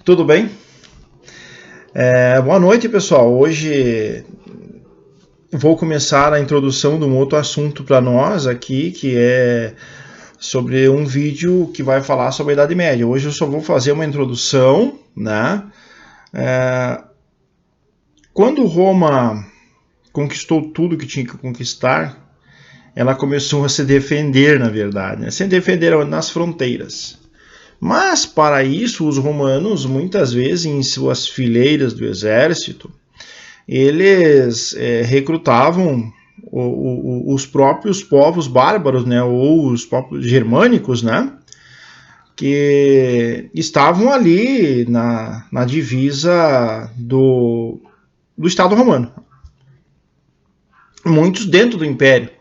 Tudo bem? Boa noite, pessoal. Hoje vou começar a introdução de um outro assunto para nós aqui, que é sobre um vídeo que vai falar sobre a Idade Média. Hoje eu só vou fazer uma introdução, né? Quando Roma conquistou tudo que tinha que conquistar, ela começou a se defender, na verdade, né? Se defender nas fronteiras. Mas, para isso, os romanos, muitas vezes, em suas fileiras do exército, eles recrutavam os próprios povos bárbaros, né, ou os próprios germânicos, né, que estavam ali na divisa do Estado romano. Muitos dentro do Império,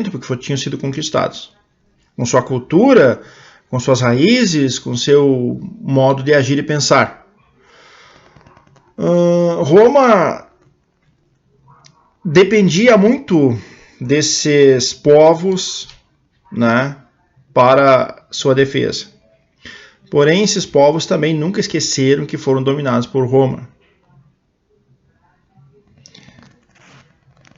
porque tinham sido conquistados, com sua cultura, com suas raízes, com seu modo de agir e pensar. Roma dependia muito desses povos, né, para sua defesa. Porém, esses povos também nunca esqueceram que foram dominados por Roma.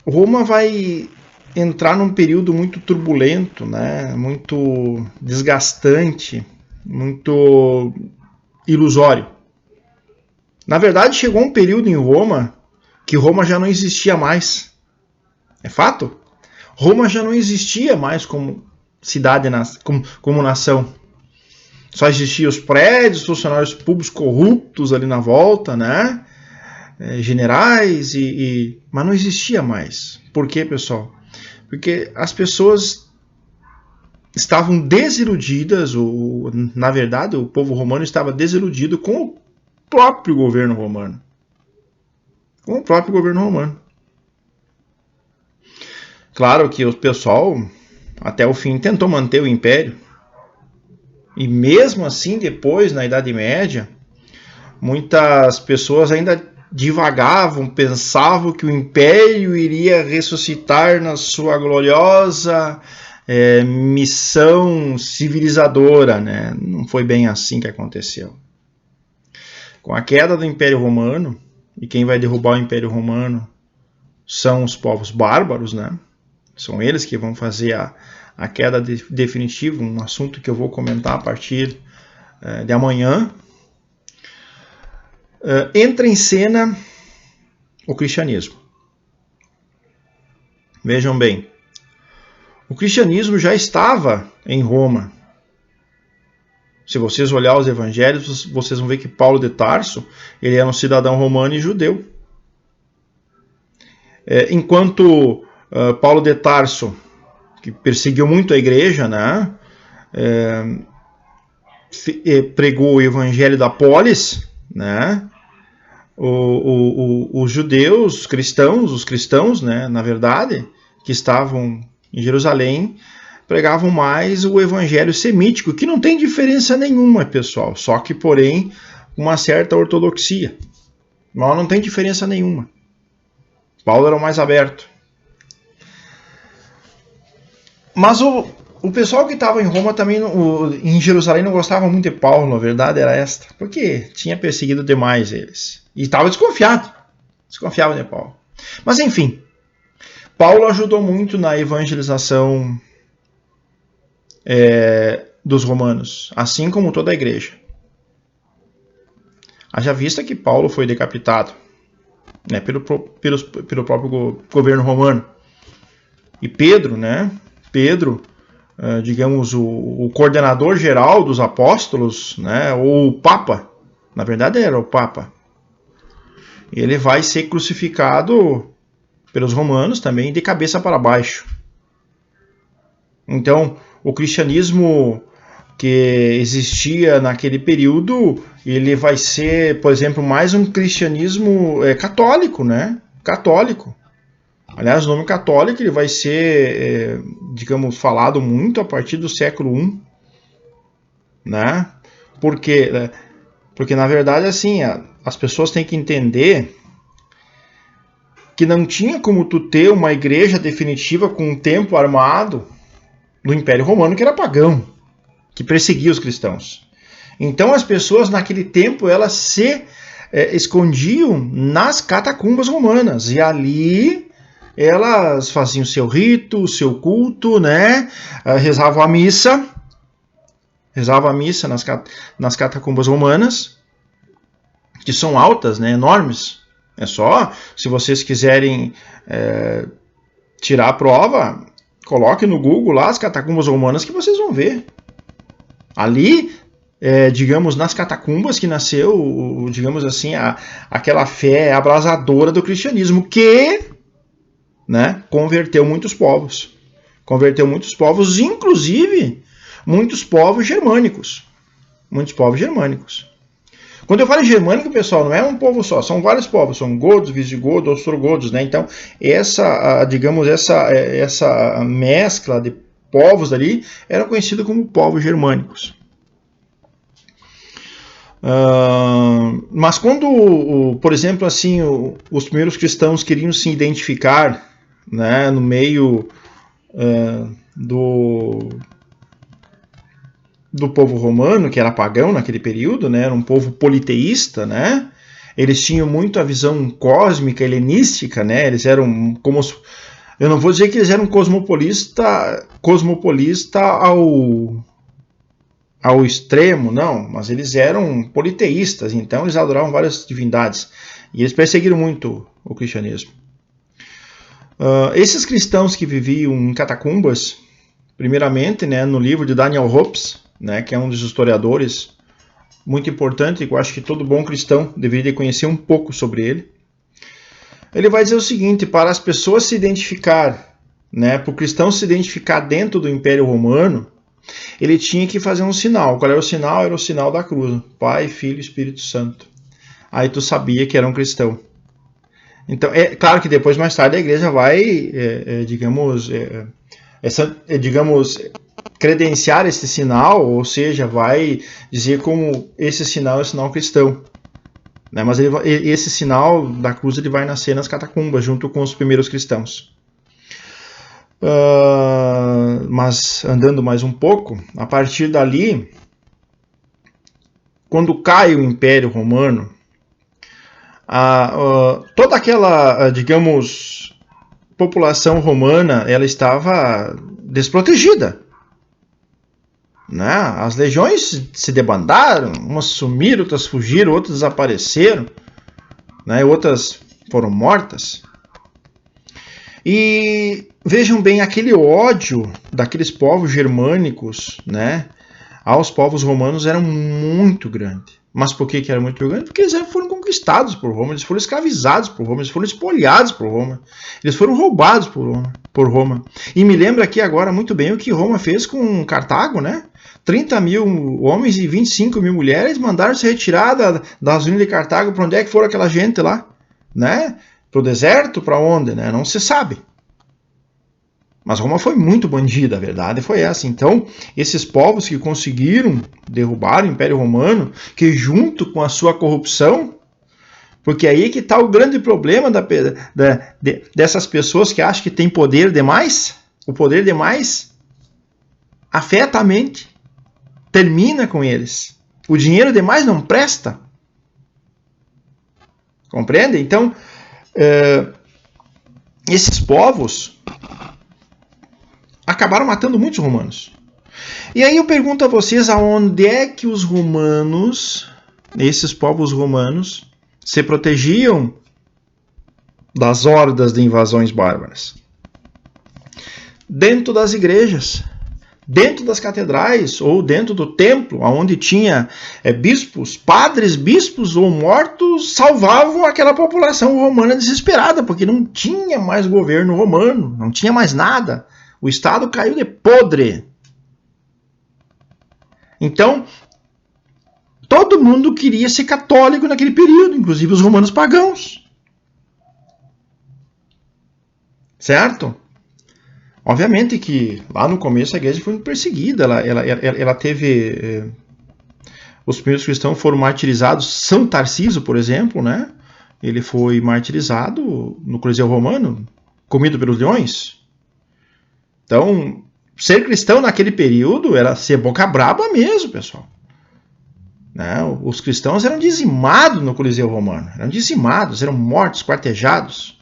Roma vai entrar num período muito turbulento, né, muito desgastante, muito ilusório. Na verdade, chegou um período em Roma que Roma já não existia mais. É fato? Roma já não existia mais como cidade, como nação. Só existiam os prédios, funcionários públicos corruptos ali na volta, né? Generais, mas não existia mais. Por quê, pessoal? Porque as pessoas estavam desiludidas, na verdade, o povo romano estava desiludido com o próprio governo romano. Claro que o pessoal, até o fim, tentou manter o império. E mesmo assim, depois, na Idade Média, muitas pessoas ainda divagavam, pensavam que o império iria ressuscitar na sua gloriosa missão civilizadora, né? Não foi bem assim que aconteceu. Com a queda do Império Romano, e quem vai derrubar o Império Romano são os povos bárbaros, né? São eles que vão fazer a queda definitiva, um assunto que eu vou comentar a partir de amanhã. Entra em cena o cristianismo. Vejam bem, o cristianismo já estava em Roma. Se vocês olharem os evangelhos, vocês vão ver que Paulo de Tarso, ele era um cidadão romano e judeu. Enquanto Paulo de Tarso, que perseguiu muito a igreja, né, pregou o evangelho da polis, né, os judeus, os cristãos, né, na verdade, que estavam em Jerusalém, pregavam mais o evangelho semítico, que não tem diferença nenhuma, pessoal, só que, porém, uma certa ortodoxia. Mas não tem diferença nenhuma. Paulo era o mais aberto. Mas o pessoal que estava em Roma também, em Jerusalém, não gostava muito de Paulo, a verdade era esta, porque tinha perseguido demais eles. E estava desconfiava de Paulo. Mas enfim, Paulo ajudou muito na evangelização dos romanos, assim como toda a igreja. Haja vista que Paulo foi decapitado, né, pelo próprio governo romano. E Pedro, né? Digamos, o coordenador geral dos apóstolos, né, ou o Papa, na verdade era o Papa, ele vai ser crucificado pelos romanos também de cabeça para baixo. Então, o cristianismo que existia naquele período, ele vai ser, por exemplo, mais um cristianismo católico, né? Católico. Aliás, o nome católico ele vai ser, digamos, falado muito a partir do século I, né? Porque na verdade, assim, as pessoas têm que entender que não tinha como tu ter uma igreja definitiva com um templo armado no Império Romano, que era pagão, que perseguia os cristãos. Então as pessoas naquele tempo elas se escondiam nas catacumbas romanas e ali elas faziam o seu rito, o seu culto, né? Rezavam a missa nas catacumbas romanas, que são altas, né? Enormes. É só, se vocês quiserem tirar a prova, coloque no Google lá as catacumbas romanas que vocês vão ver. Ali, digamos, nas catacumbas que nasceu, digamos assim, aquela fé abrasadora do cristianismo que, né, converteu muitos povos. Converteu muitos povos, inclusive muitos povos germânicos. Muitos povos germânicos. Quando eu falo germânico, pessoal, não é um povo só, são vários povos, são godos, visigodos, ostrogodos, né? Então, digamos, essa mescla de povos ali eram conhecidos como povos germânicos. Mas quando, por exemplo, assim, os primeiros cristãos queriam se identificar, né, no meio do povo romano, que era pagão naquele período, né? Era um povo politeísta, né? Eles tinham muito a visão cósmica, helenística, né? Eles eram como... Eu não vou dizer que eles eram cosmopolista ao extremo, não, mas eles eram politeístas, então eles adoravam várias divindades. E eles perseguiram muito o cristianismo. Esses cristãos que viviam em catacumbas, primeiramente, né, no livro de Daniel Hopes, né, que é um dos historiadores muito importante, que eu acho que todo bom cristão deveria conhecer um pouco sobre ele. Ele vai dizer o seguinte: para as pessoas se identificar, né, para o cristão se identificar dentro do Império Romano, ele tinha que fazer um sinal. Qual era o sinal? Era o sinal da cruz. Pai, Filho e Espírito Santo. Aí tu sabia que era um cristão. Então, é claro que depois, mais tarde, a igreja vai, digamos, credenciar esse sinal, ou seja, vai dizer como esse sinal é o sinal cristão. Né? Mas esse sinal da cruz ele vai nascer nas catacumbas, junto com os primeiros cristãos. Mas andando mais um pouco, a partir dali, quando cai o Império Romano, toda aquela, digamos, população romana, ela estava desprotegida. Né? As legiões se debandaram, umas sumiram, outras fugiram, outras desapareceram, né? Outras foram mortas. E vejam bem, aquele ódio daqueles povos germânicos, né, aos povos romanos era muito grande. Mas por que era muito grande? Porque eles foram conquistados por Roma, eles foram escravizados por Roma, eles foram espoliados por Roma, eles foram roubados por Roma. E me lembra aqui agora muito bem o que Roma fez com Cartago, né? 30 mil homens e 25 mil mulheres mandaram se retirar das ruínas de Cartago. Para onde é que foram aquela gente lá? Né? Para o deserto? Para onde? Né? Não se sabe. Mas Roma foi muito bandida, a verdade foi essa. Então, esses povos que conseguiram derrubar o Império Romano, que junto com a sua corrupção, porque aí que está o grande problema dessas pessoas que acham que tem poder demais. O poder demais afeta a mente, termina com eles. O dinheiro demais não presta. Compreende? Então, esses povos acabaram matando muitos romanos. E aí eu pergunto a vocês, aonde é que os romanos, esses povos romanos, se protegiam das hordas de invasões bárbaras? Dentro das igrejas, dentro das catedrais ou dentro do templo, onde tinha bispos, padres, bispos ou mortos, salvavam aquela população romana desesperada, porque não tinha mais governo romano, não tinha mais nada. O Estado caiu de podre. Então, todo mundo queria ser católico naquele período, inclusive os romanos pagãos. Certo? Obviamente que lá no começo a igreja foi perseguida, ela teve... os primeiros cristãos foram martirizados. São Tarciso, por exemplo, né? Ele foi martirizado no Coliseu Romano, comido pelos leões. Então, ser cristão naquele período era ser boca braba mesmo, pessoal. né? Os cristãos eram dizimados no Coliseu Romano, eram dizimados, eram mortos, quartejados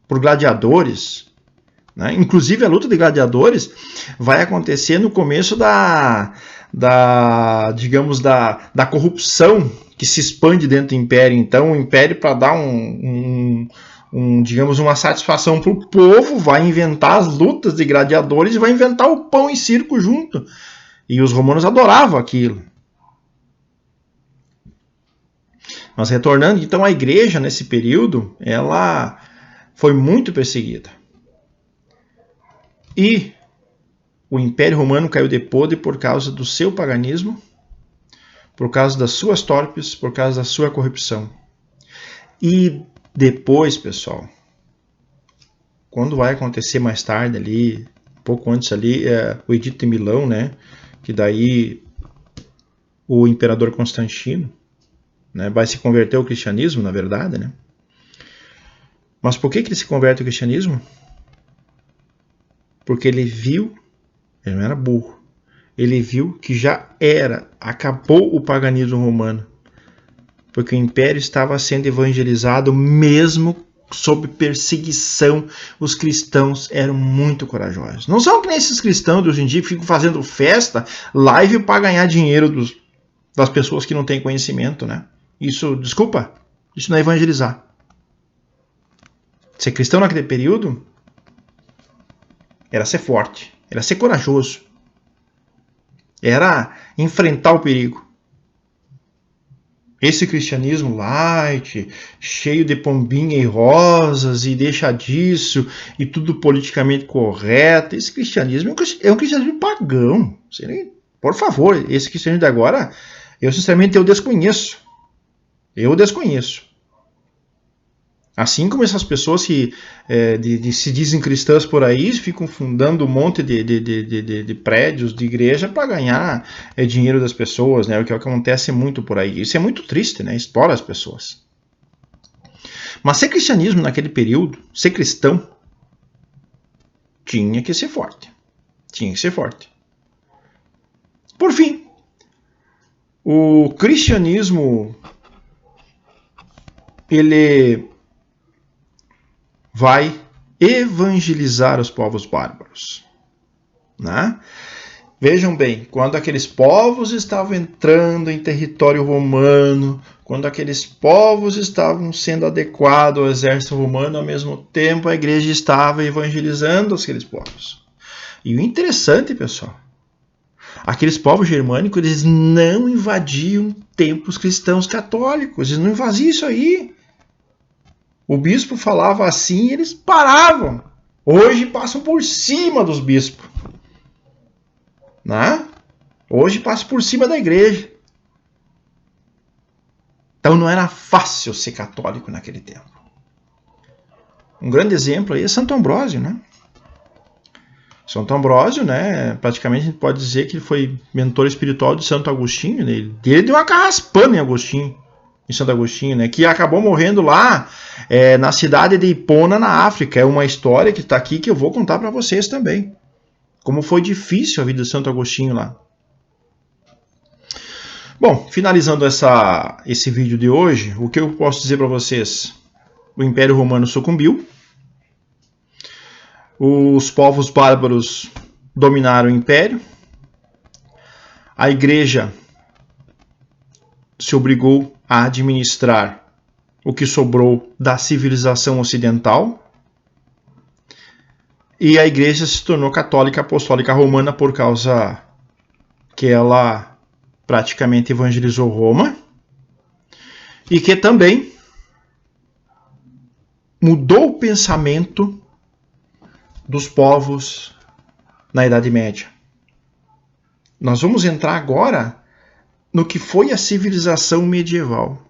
por gladiadores, né? Inclusive a luta de gladiadores vai acontecer no começo digamos, da corrupção que se expande dentro do império. Então o império, para dar digamos, uma satisfação para o povo, vai inventar as lutas de gladiadores e vai inventar o pão e circo junto. E os romanos adoravam aquilo. Mas retornando, então, a igreja nesse período, ela foi muito perseguida. E o Império Romano caiu de podre por causa do seu paganismo, por causa das suas torpes, por causa da sua corrupção. E depois, pessoal, quando vai acontecer mais tarde ali, um pouco antes ali, o Edito de Milão, né? Que daí o imperador Constantino, né, vai se converter ao cristianismo, na verdade, né? Mas por que ele se converte ao cristianismo? Porque ele viu, ele não era burro, ele viu que já acabou o paganismo romano, porque o império estava sendo evangelizado mesmo sob perseguição. Os cristãos eram muito corajosos. Não são que nem esses cristãos de hoje em dia que ficam fazendo festa, live para ganhar dinheiro das pessoas que não têm conhecimento, né? Isso, desculpa, isso não é evangelizar. Ser cristão naquele período era ser forte, era ser corajoso, era enfrentar o perigo. Esse cristianismo light, cheio de pombinha e rosas e deixa disso e tudo politicamente correto, esse cristianismo é um cristianismo pagão. Por favor, esse cristianismo de agora, eu sinceramente desconheço. Eu desconheço. Assim como essas pessoas que se dizem cristãs por aí, ficam fundando um monte de prédios, de igreja para ganhar dinheiro das pessoas, né? O que acontece muito por aí. Isso é muito triste, né? Explora as pessoas. Mas ser cristianismo naquele período, ser cristão, tinha que ser forte. Tinha que ser forte. Por fim, o cristianismo, ele vai evangelizar os povos bárbaros, né? Vejam bem, quando aqueles povos estavam entrando em território romano, quando aqueles povos estavam sendo adequados ao exército romano, ao mesmo tempo a igreja estava evangelizando aqueles povos. E o interessante, pessoal, aqueles povos germânicos, eles não invadiam templos cristãos católicos, eles não invadiam isso aí. O bispo falava assim e eles paravam. Hoje passam por cima dos bispos, né? Hoje passam por cima da igreja. Então não era fácil ser católico naquele tempo. Um grande exemplo aí é Santo Ambrósio, né? Santo Ambrósio, né? Praticamente a gente pode dizer que ele foi mentor espiritual de Santo Agostinho, né? Ele deu uma carraspana em Santo Agostinho, né, que acabou morrendo lá na cidade de Hipona, na África. É uma história que está aqui que eu vou contar para vocês também. Como foi difícil a vida de Santo Agostinho lá. Bom, finalizando esse vídeo de hoje, o que eu posso dizer para vocês? O Império Romano sucumbiu. Os povos bárbaros dominaram o Império. A Igreja se obrigou a administrar o que sobrou da civilização ocidental, e a igreja se tornou católica apostólica romana por causa que ela praticamente evangelizou Roma, e que também mudou o pensamento dos povos na Idade Média. Nós vamos entrar agora no que foi a civilização medieval.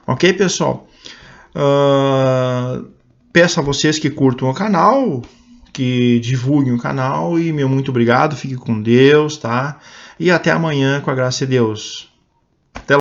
Ok, pessoal? Peço a vocês que curtam o canal, que divulguem o canal, e meu muito obrigado, fique com Deus, tá? E até amanhã, com a graça de Deus.